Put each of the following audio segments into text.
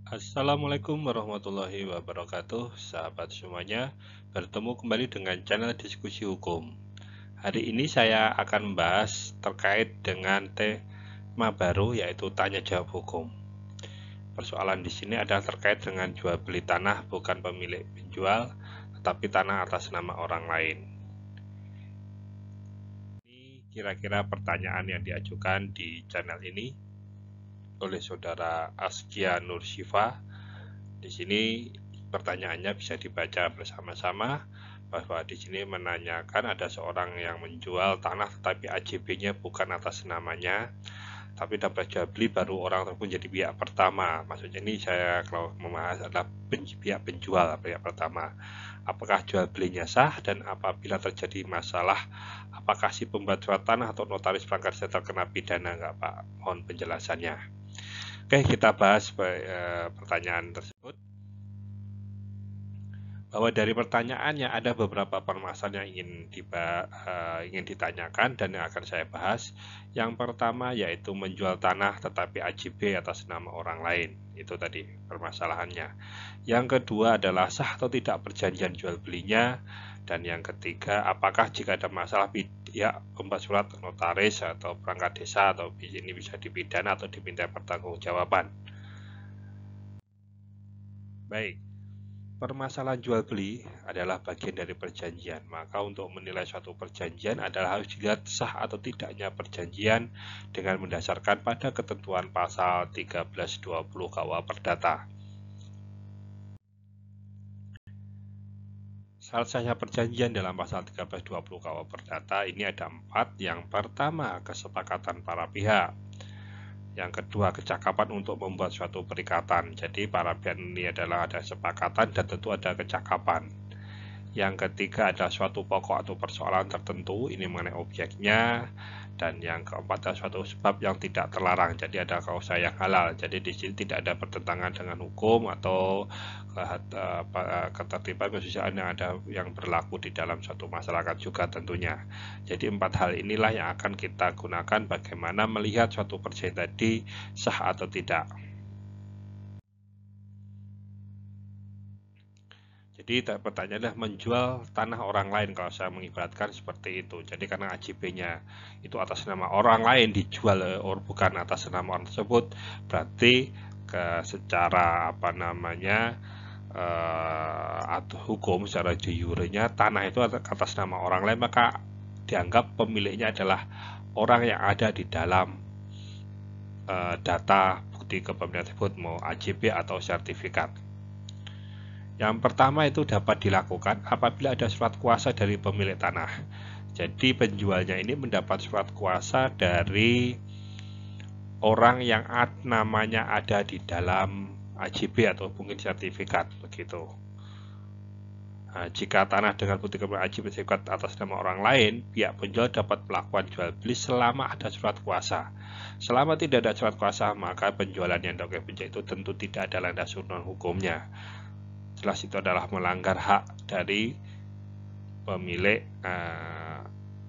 Assalamualaikum warahmatullahi wabarakatuh, sahabat semuanya. Bertemu kembali dengan channel diskusi hukum. Hari ini saya akan membahas terkait dengan tema baru, yaitu tanya jawab hukum. Persoalan di sini adalah terkait dengan jual beli tanah, bukan pemilik penjual, tetapi tanah atas nama orang lain. Ini kira-kira pertanyaan yang diajukan di channel ini oleh saudara Askia Nur Syifa. Di sini pertanyaannya bisa dibaca bersama-sama, bahwa di sini menanyakan ada seorang yang menjual tanah tetapi AJB-nya bukan atas namanya, tapi dapat jual beli baru orang tersebut jadi pihak pertama. Maksudnya ini saya kalau membahas adalah pihak penjual, pihak pertama. Apakah jual belinya sah, dan apabila terjadi masalah, apakah si pembuat surat tanah atau notaris prakarya terkena pidana nggak, Pak? Mohon penjelasannya. Oke, kita bahas pertanyaan tersebut. Bahwa dari pertanyaannya ada beberapa permasalahan yang ingin ditanyakan dan yang akan saya bahas. Yang pertama yaitu menjual tanah tetapi AJB atas nama orang lain. Itu tadi permasalahannya. Yang kedua adalah sah atau tidak perjanjian jual belinya. Dan yang ketiga, apakah jika ada masalah pihak pembuat surat notaris atau perangkat desa atau ini bisa dipidana atau diminta pertanggungjawaban. Baik. Permasalahan jual beli adalah bagian dari perjanjian, maka untuk menilai suatu perjanjian adalah harus dilihat sah atau tidaknya perjanjian dengan mendasarkan pada ketentuan pasal 1320 KUA Perdata. Syarat sahnya perjanjian dalam pasal 1320 KUA Perdata ini ada 4. Yang pertama, kesepakatan para pihak. Yang kedua, kecakapan untuk membuat suatu perikatan. Jadi para pihak ini adalah ada kesepakatan dan tentu ada kecakapan. Yang ketiga ada suatu pokok atau persoalan tertentu, ini mengenai objeknya. Dan yang keempat ada suatu sebab yang tidak terlarang, jadi ada kausa yang halal. Jadi di sini tidak ada pertentangan dengan hukum atau ketertiban kesusilaan yang ada yang berlaku di dalam suatu masyarakat juga tentunya. Jadi 4 hal inilah yang akan kita gunakan bagaimana melihat suatu perjanjian tadi sah atau tidak. Jadi pertanyaannya adalah menjual tanah orang lain, kalau saya mengibaratkan seperti itu. Jadi karena AJB-nya itu atas nama orang lain dijual bukan atas nama orang tersebut, berarti secara hukum, secara de jure-nya tanah itu atas nama orang lain, maka dianggap pemiliknya adalah orang yang ada di dalam data bukti kepemilikan tersebut, mau AJB atau sertifikat. Yang pertama itu dapat dilakukan apabila ada surat kuasa dari pemilik tanah. Jadi penjualnya ini mendapat surat kuasa dari orang yang namanya ada di dalam AJB atau mungkin sertifikat begitu. Nah, jika tanah dengan bukti kepemilikan AJB sertifikat atas nama orang lain, pihak penjual dapat melakukan jual beli selama ada surat kuasa. Selama tidak ada surat kuasa, maka penjualan yang dilakukan penjual itu tentu tidak ada landasan hukumnya. Jelas itu adalah melanggar hak dari pemilik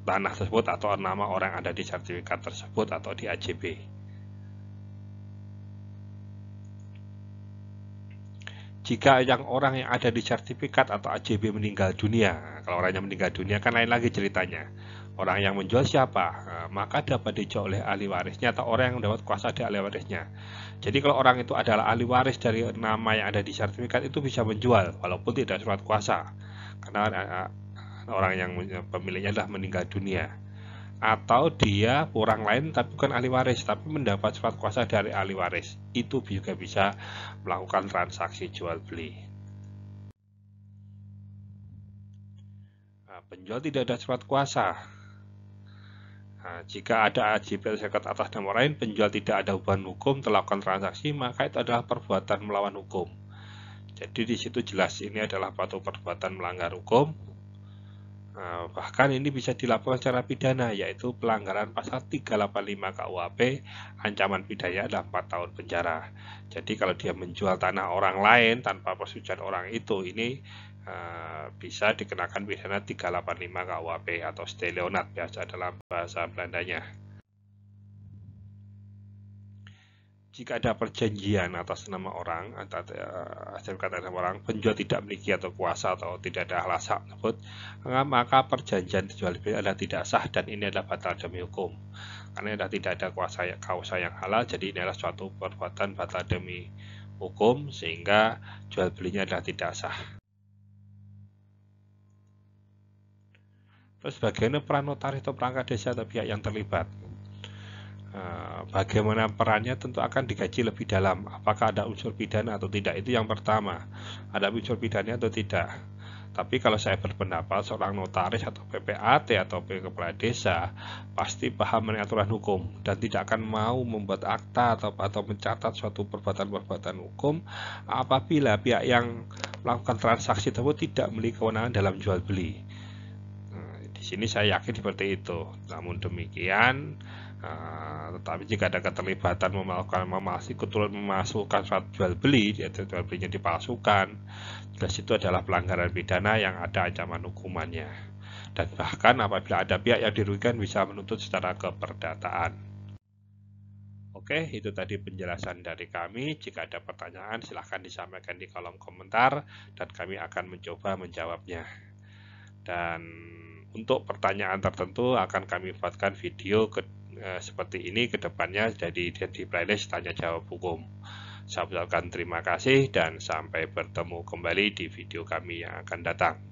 tanah tersebut atau nama orang yang ada di sertifikat tersebut atau di AJB. Jika orang yang ada di sertifikat atau AJB meninggal dunia, kalau orangnya meninggal dunia kan lain lagi ceritanya. Orang yang menjual siapa? Maka dapat dijual oleh ahli warisnya atau orang yang mendapat kuasa dari ahli warisnya. Jadi kalau orang itu adalah ahli waris dari nama yang ada di sertifikat, itu bisa menjual walaupun tidak surat kuasa, karena orang yang pemiliknya adalah meninggal dunia. Atau dia orang lain tapi bukan ahli waris, tapi mendapat surat kuasa dari ahli waris, itu juga bisa melakukan transaksi jual beli. Nah, penjual tidak ada surat kuasa. Nah, jika ada AJB sertifikat atas nama lain, penjual tidak ada hubungan hukum, melakukan transaksi, maka itu adalah perbuatan melawan hukum. Jadi di situ jelas ini adalah suatu perbuatan melanggar hukum. Nah, bahkan ini bisa dilaporkan secara pidana, yaitu pelanggaran pasal 385 KUHP, ancaman pidananya adalah 4 tahun penjara. Jadi kalau dia menjual tanah orang lain tanpa persetujuan orang itu, ini bisa dikenakan pidana 385 KUHP atau stelionat biasa dalam bahasa Belandanya. Jika ada perjanjian atas nama orang, sertifikat atas nama orang, penjual tidak memiliki atau kuasa atau tidak ada alasan tersebut, maka perjanjian jual beli adalah tidak sah dan ini adalah batal demi hukum. Karena adalah tidak ada kausa yang halal, jadi ini adalah suatu perbuatan batal demi hukum sehingga jual belinya adalah tidak sah. Terus bagaimana peran notaris atau perangkat desa atau pihak yang terlibat? Bagaimana perannya tentu akan dikaji lebih dalam. Apakah ada unsur pidana atau tidak? Itu yang pertama. Ada unsur pidana atau tidak? Tapi kalau saya berpendapat seorang notaris atau PPAT atau kepala desa pasti paham mengenai aturan hukum dan tidak akan mau membuat akta atau mencatat suatu perbuatan-perbuatan hukum apabila pihak yang melakukan transaksi tersebut tidak memiliki kewenangan dalam jual beli. Di sini saya yakin seperti itu. Namun demikian, tetapi jika ada keterlibatan memasukkan surat jual beli, yaitu jual belinya dipalsukan, jelas itu adalah pelanggaran pidana yang ada ancaman hukumannya. Dan bahkan apabila ada pihak yang dirugikan bisa menuntut secara keperdataan. Oke, itu tadi penjelasan dari kami. Jika ada pertanyaan, silahkan disampaikan di kolom komentar dan kami akan mencoba menjawabnya. Dan untuk pertanyaan tertentu akan kami buatkan video seperti ini ke depannya, jadi di playlist tanya jawab hukum. Saya ucapkan terima kasih dan sampai bertemu kembali di video kami yang akan datang.